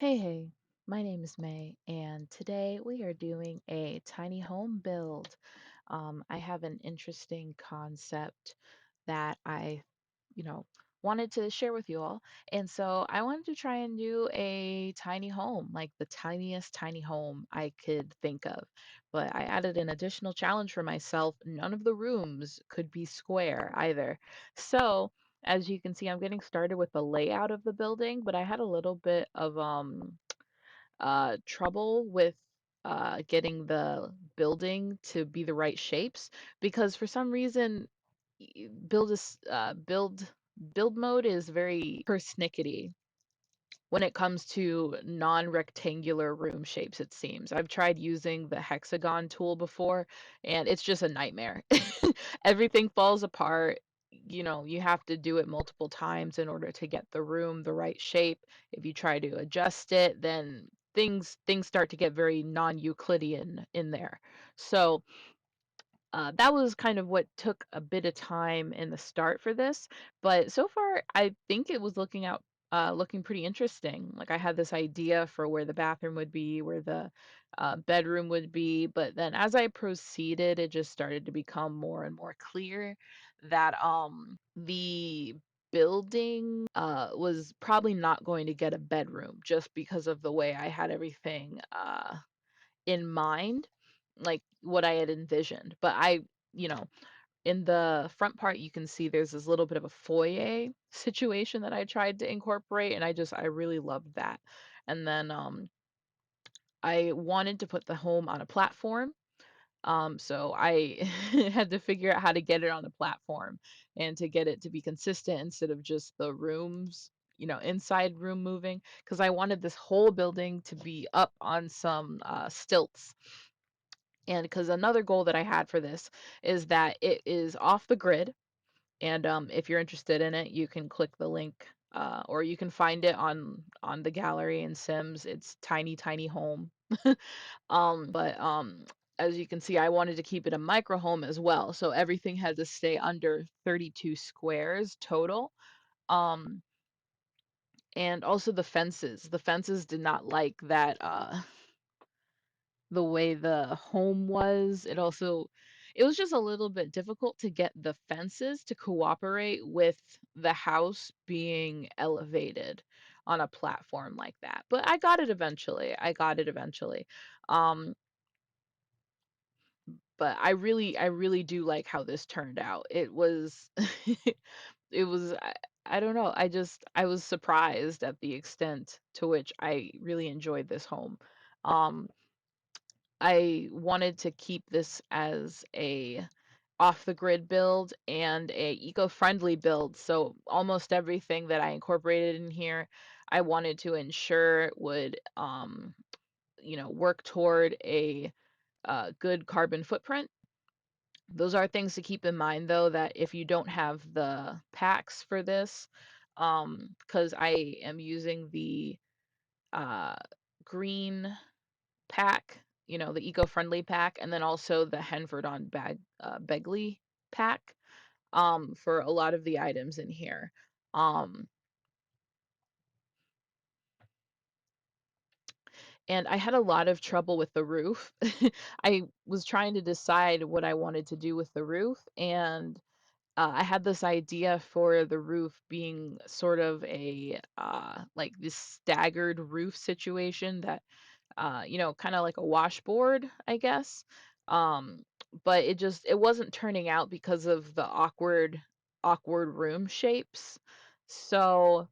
Hey, my name is May, and today we are doing a tiny home build. I have an interesting concept that you know, wanted to share with you all. And so I wanted to try and do a tiny home, like the tiniest tiny home I could think of. But I added an additional challenge for myself. None of the rooms could be square either. So, as you can see, I'm getting started with the layout of the building, but I had a little bit of trouble with getting the building to be the right shapes because for some reason build mode is very persnickety when it comes to non-rectangular room shapes, it seems. I've tried using the hexagon tool before, and it's just a nightmare. Everything falls apart. You have to do it multiple times in order to get the room the right shape. If you try to adjust it, then things start to get very non-Euclidean in there. So that was kind of what took a bit of time in the start for this, but so far I think it was looking pretty interesting. Like I had this idea for where the bathroom would be, where the bedroom would be, but then as I proceeded, it just started to become more and more clear that the building was probably not going to get a bedroom just because of the way I had everything in mind, like what I had envisioned. But you know, in the front part, you can see there's this little bit of a foyer situation that I tried to incorporate, and I really loved that. And then I wanted to put the home on a platform. So I had to figure out how to get it on a platform and to get it to be consistent instead of just the rooms, inside room moving, because I wanted this whole building to be up on some stilts. And because another goal that I had for this is that it is off the grid. And if you're interested in it, you can click the link or you can find it on the gallery in Sims. It's tiny, tiny home. But as you can see, I wanted to keep it a micro home as well. So everything had to stay under 32 squares total. Um, and also the fences. The fences did not like that the way the home was. It was just a little bit difficult to get the fences to cooperate with the house being elevated on a platform like that. But I got it eventually. I got it eventually. Um, but I really do like how this turned out. It was it was I don't know. I was surprised at the extent to which I really enjoyed this home. Um, I wanted to keep this as a off the grid build and a eco-friendly build. So almost everything that I incorporated in here, I wanted to ensure would work toward a good carbon footprint. Those are things to keep in mind though, that if you don't have the packs for this, because I am using the uh green pack, the eco-friendly pack, and then also the Henford on Begley pack for a lot of the items in here. Um, and I had a lot of trouble with the roof. I was trying to decide what I wanted to do with the roof, and I had this idea for the roof being sort of a like this staggered roof situation that kind of like a washboard, I guess. Um, but it wasn't turning out because of the awkward room shapes. So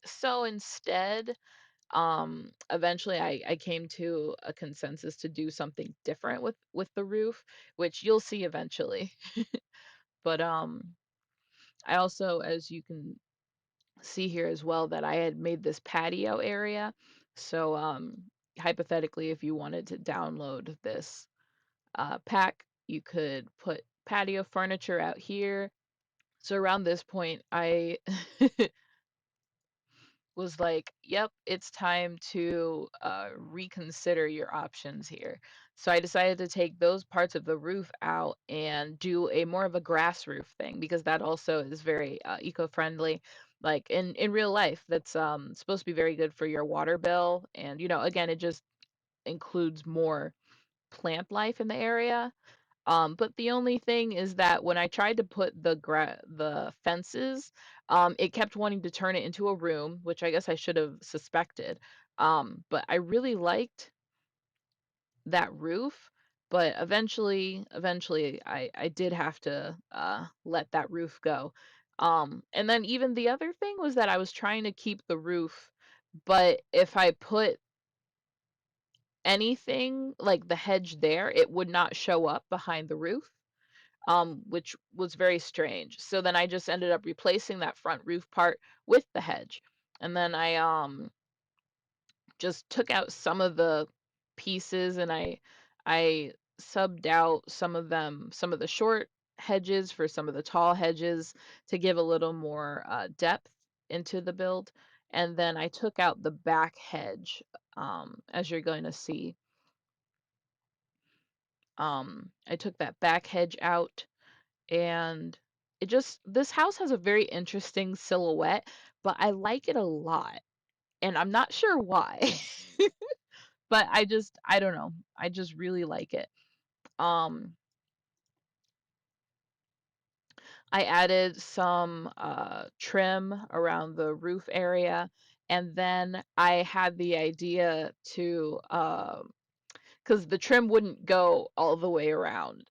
so instead, eventually I came to a consensus to do something different with the roof, which you'll see eventually. But I also, as you can see here as well, that I had made this patio area. So hypothetically, if you wanted to download this pack, you could put patio furniture out here. So around this point, I was like, yep, it's time to reconsider your options here. So I decided to take those parts of the roof out and do a more of a grass roof thing because that also is very eco-friendly. Like in real life, that's supposed to be very good for your water bill. And again, it just includes more plant life in the area. But the only thing is that when I tried to put the fences, it kept wanting to turn it into a room, which I guess I should have suspected. But I really liked that roof, but eventually I did have to let that roof go. And then even the other thing was that I was trying to keep the roof, but if I put anything like the hedge there, it would not show up behind the roof, which was very strange. So then I just ended up replacing that front roof part with the hedge. And then I just took out some of the pieces, and I subbed out some of the short hedges for some of the tall hedges to give a little more depth into the build. And then I took out the back hedge, as you're going to see. I took that back hedge out, and this house has a very interesting silhouette, but I like it a lot, and I'm not sure why. But I don't know. I just really like it. Um, I added some trim around the roof area, and then I had the idea to because the trim wouldn't go all the way around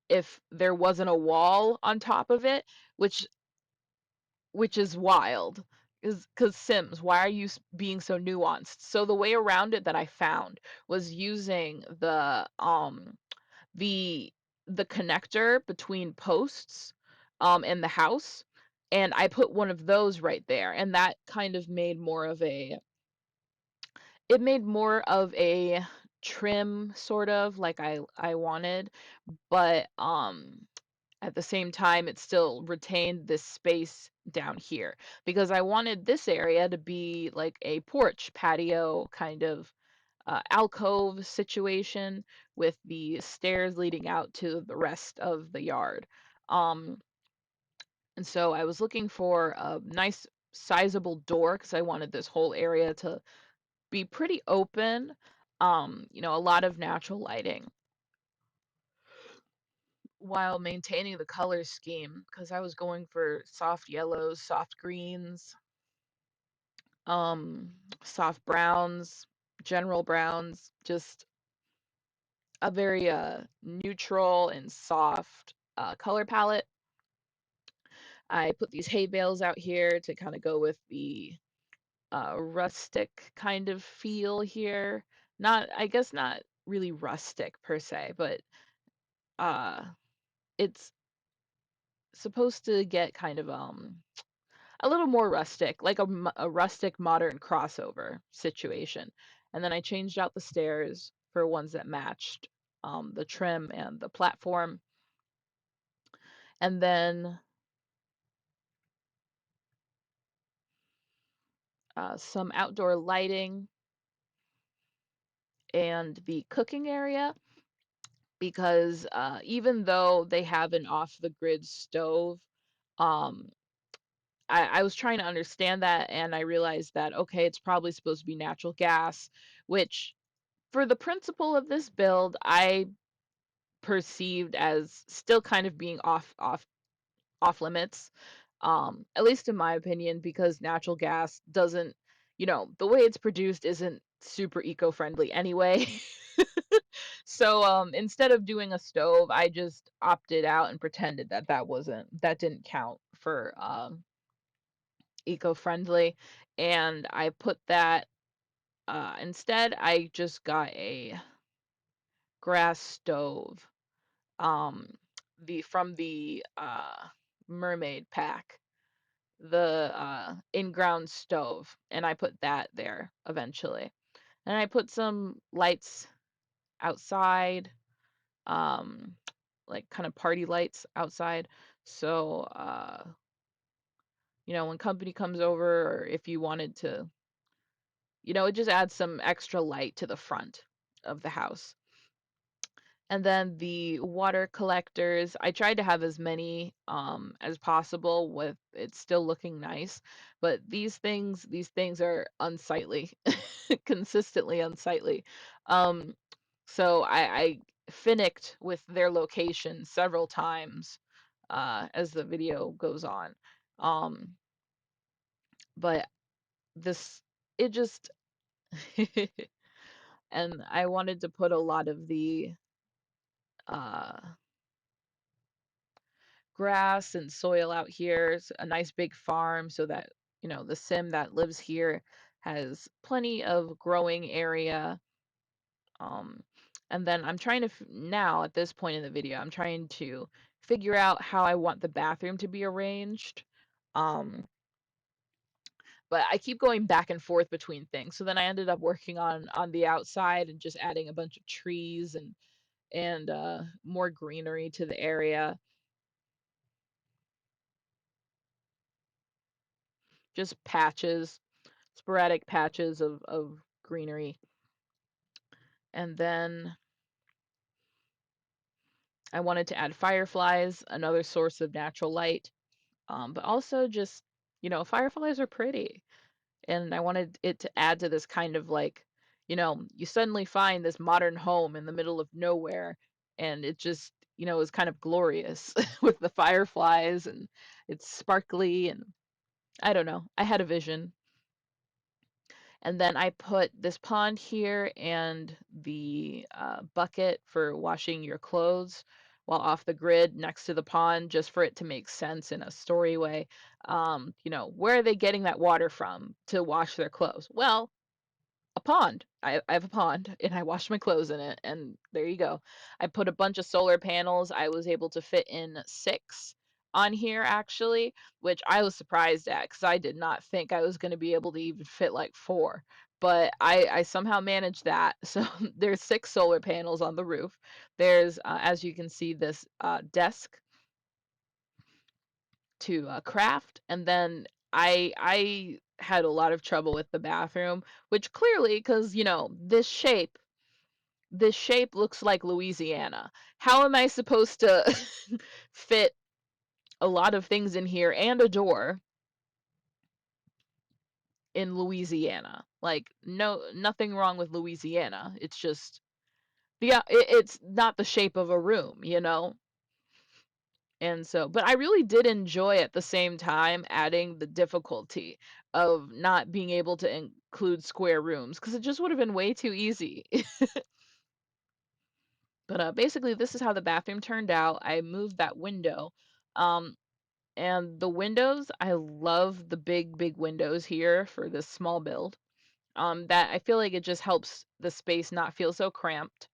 if there wasn't a wall on top of it, which is wild. Is because Sims, why are you being so nuanced? So the way around it that I found was using the the connector between posts in the house, and I put one of those right there, and that kind of made more of a trim, sort of like I wanted, but at the same time it still retained this space down here because I wanted this area to be like a porch patio kind of alcove situation with the stairs leading out to the rest of the yard. Um, and so I was looking for a nice sizable door because I wanted this whole area to be pretty open. A lot of natural lighting while maintaining the color scheme because I was going for soft yellows, soft greens, um, soft browns, general browns, just a very neutral and soft color palette. I put these hay bales out here to kind of go with the rustic kind of feel here. Not, I guess, not really rustic per se, but uh, it's supposed to get kind of a little more rustic, like a rustic modern crossover situation. And then I changed out the stairs for ones that matched the trim and the platform. And then some outdoor lighting and the cooking area because even though they have an off the grid stove, um, I was trying to understand that, and I realized that okay, it's probably supposed to be natural gas, which for the principle of this build, I perceived as still kind of being off limits, at least in my opinion, because natural gas doesn't, the way it's produced isn't super eco-friendly anyway. So instead of doing a stove, I just opted out and pretended that that didn't count for eco-friendly, and I put that instead. I just got a grass stove, um, the from the mermaid pack, the in-ground stove, and I put that there eventually. And I put some lights outside, um, like kind of party lights outside. So, when company comes over, or if you wanted to, it just adds some extra light to the front of the house. And then the water collectors, I tried to have as many as possible with it still looking nice, but these things are unsightly, consistently unsightly. Um, so I finicked with their location several times as the video goes on. Um, but this it just and I wanted to put a lot of the uh grass and soil out here, a nice big farm so that, the sim that lives here has plenty of growing area. Um, and then I'm trying to now at this point in the video, I'm trying to figure out how I want the bathroom to be arranged. Um, but I keep going back and forth between things. So then I ended up working on the outside and just adding a bunch of trees and more greenery to the area. Just patches, sporadic patches of greenery. And then I wanted to add fireflies, another source of natural light. But also just, fireflies are pretty. And I wanted it to add to this kind of like, you suddenly find this modern home in the middle of nowhere. And it just, is kind of glorious with the fireflies and it's sparkly. And I don't know. I had a vision. And then I put this pond here and the bucket for washing your clothes while off the grid next to the pond, just for it to make sense in a story way. Where are they getting that water from to wash their clothes? Well, a pond. I have a pond and I wash my clothes in it, and there you go. I put a bunch of solar panels. I was able to fit in 6 on here actually, which I was surprised at because I did not think I was going to be able to even fit like 4. But I somehow managed that. So there's 6 solar panels on the roof. There's, as you can see, this desk to craft, and then I had a lot of trouble with the bathroom, which clearly, because this shape looks like Louisiana. How am I supposed to fit a lot of things in here and a door in Louisiana? Like, no, nothing wrong with Louisiana. It's just, yeah, it's not the shape of a room. And so, but I really did enjoy at the same time adding the difficulty of not being able to include square rooms because it just would have been way too easy. But basically, this is how the bathroom turned out. I moved that window. Um, and the windows, I love the big, big windows here for this small build. That I feel like it just helps the space not feel so cramped.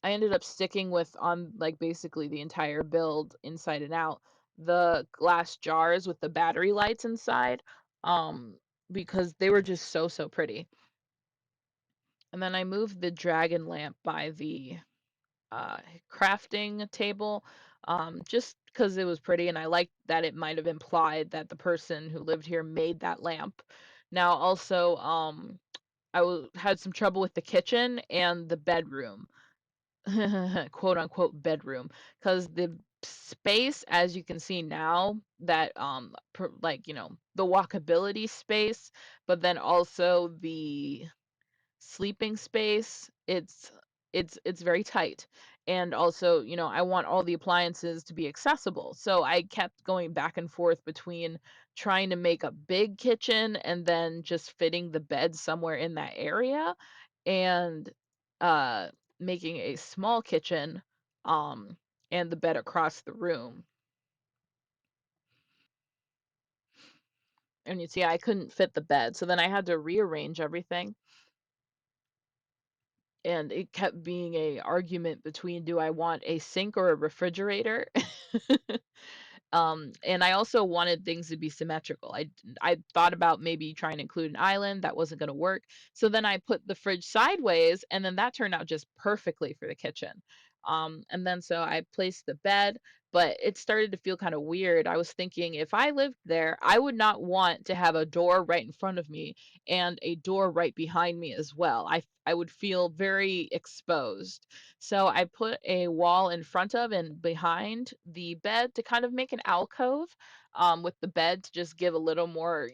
I ended up sticking with on like basically the entire build inside and out the glass jars with the battery lights inside um because they were just so pretty. And then I moved the dragon lamp by the uh crafting table just because it was pretty and I liked that it might have implied that the person who lived here made that lamp. Now also had some trouble with the kitchen and the bedroom. Quote unquote bedroom, because the space, as you can see now, that like the walkability space, but then also the sleeping space, it's very tight. And also, I want all the appliances to be accessible, so I kept going back and forth between trying to make a big kitchen and then just fitting the bed somewhere in that area, and uh making a small kitchen um and the bed across the room. And you see, I couldn't fit the bed, so then I had to rearrange everything, and it kept being a argument between, do I want a sink or a refrigerator? And I also wanted things to be symmetrical. I thought about maybe trying to include an island. That wasn't going to work. So then I put the fridge sideways, and then that turned out just perfectly for the kitchen. And then so I placed the bed, but it started to feel kind of weird. I was thinking if I lived there, I would not want to have a door right in front of me and a door right behind me as well. I would feel very exposed. So I put a wall in front of and behind the bed to kind of make an alcove, with the bed to just give a little more,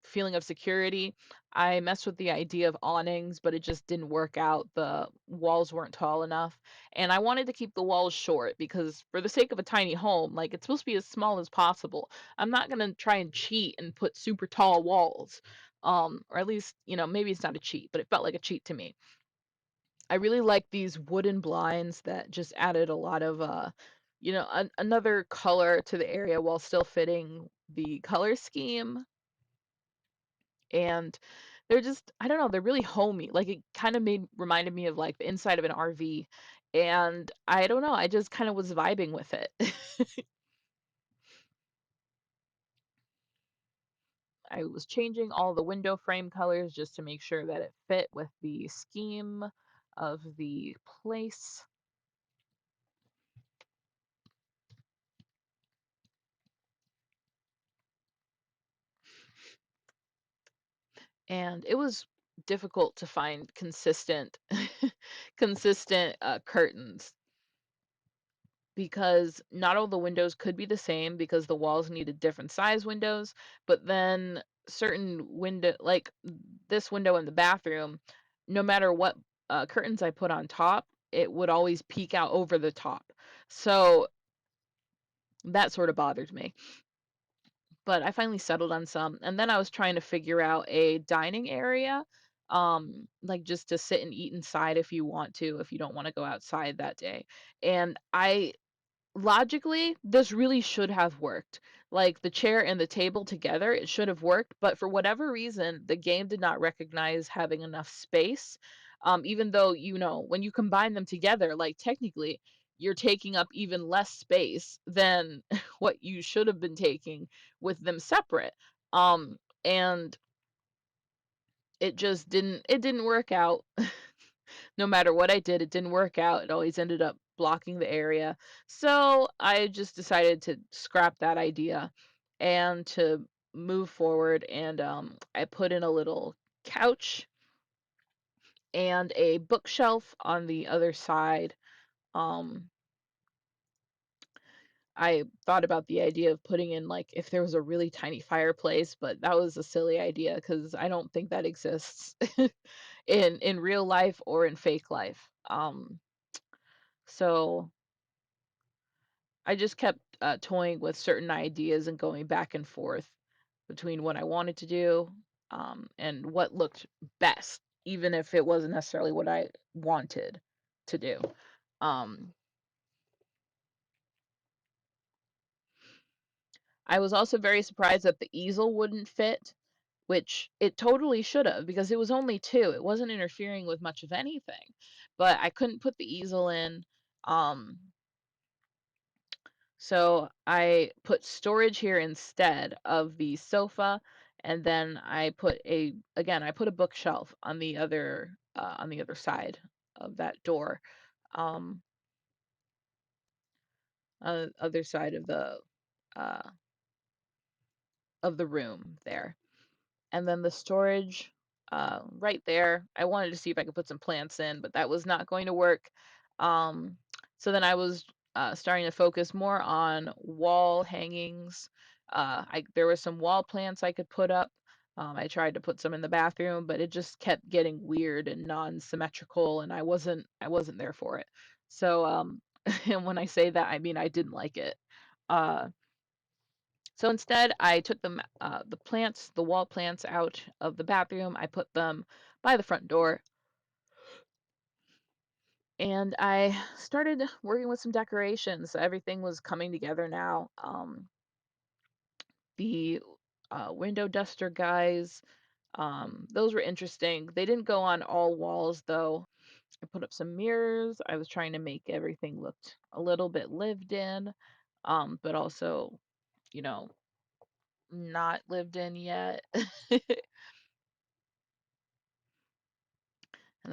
feeling of security. I messed with the idea of awnings, but it just didn't work out. The walls weren't tall enough. And I wanted to keep the walls short because, for the sake of a tiny home, like, it's supposed to be as small as possible. I'm not going to try and cheat and put super tall walls. Or at least, maybe it's not a cheat, but it felt like a cheat to me. I really like these wooden blinds that just added a lot of, another color to the area while still fitting the color scheme. And they're just, I don't know, they're really homey. Like, it kind of reminded me of like the inside of an RV. And I don't know, I just kind of was vibing with it. I was changing all the window frame colors just to make sure that it fit with the scheme of the place. And it was difficult to find consistent curtains, because not all the windows could be the same because the walls needed different size windows. But then certain window, like this window in the bathroom, no matter what curtains I put on top, it would always peek out over the top. So that sort of bothered me. But I finally settled on some, and then I was trying to figure out a dining area, like, just to sit and eat inside if you want to, if you don't want to go outside that day. And I logically, this really should have worked. Like, the chair and the table together, it should have worked, but for whatever reason, the game did not recognize having enough space. Even though, when you combine them together, like, technically, you're taking up even less space than what you should have been taking with them separate. And it didn't work out. No matter what I did, it didn't work out. It always ended up blocking the area. So I just decided to scrap that idea and to move forward. And I put in a little couch and a bookshelf on the other side. Um, I thought about the idea of putting in, like, if there was a really tiny fireplace, but that was a silly idea because I don't think that exists in real life or in fake life. So I just kept toying with certain ideas and going back and forth between what I wanted to do, and what looked best, even if it wasn't necessarily what I wanted to do. Um, I was also very surprised that the easel wouldn't fit, which it totally should have, because it was only two. It wasn't interfering with much of anything, but I couldn't put the easel in. Um, So I put storage here instead of the sofa, and then I put a bookshelf on the other side of that door, um, other side uh, of the room there. And then the storage, right there. I wanted to see if I could put some plants in, but that was not going to work. Um, so then I was starting to focus more on wall hangings. There were some wall plants I could put up. I tried to put some in the bathroom, but it just kept getting weird and non-symmetrical, and I wasn't there for it. So, and when I say that, I mean I didn't like it. Uh, so instead, I took the wall plants out of the bathroom. I put them by the front door, and I started working with some decorations. Everything was coming together now. The window duster guys, those were interesting. They didn't go on all walls though. I put up some mirrors. I was trying to make everything looked a little bit lived in, but also, you know, not lived in yet. And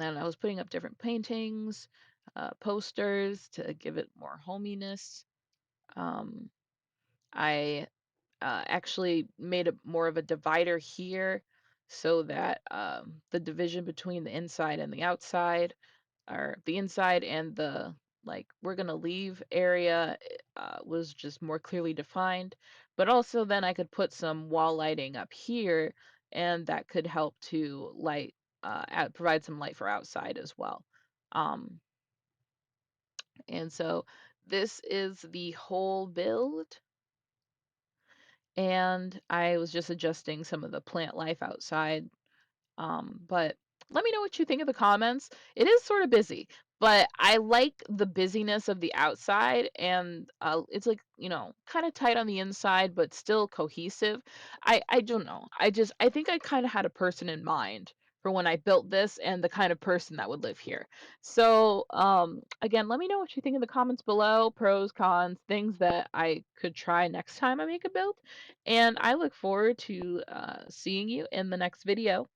then I was putting up different paintings, posters to give it more hominess. Um, I actually made more of a divider here so that the division between the inside and the outside, or the inside and the like we're gonna leave area was just more clearly defined. But also then I could put some wall lighting up here, and that could help to provide some light for outside as well. Um, and so this is the whole build, and I was just adjusting some of the plant life outside. But let me know what you think in the comments. It is sort of busy, but I like the busyness of the outside, and it's like, kind of tight on the inside, but still cohesive. I don't know. I think I kind of had a person in mind for when I built this and the kind of person that would live here. So, again, let me know what you think in the comments below, pros, cons, things that I could try next time I make a build. And I look forward to seeing you in the next video.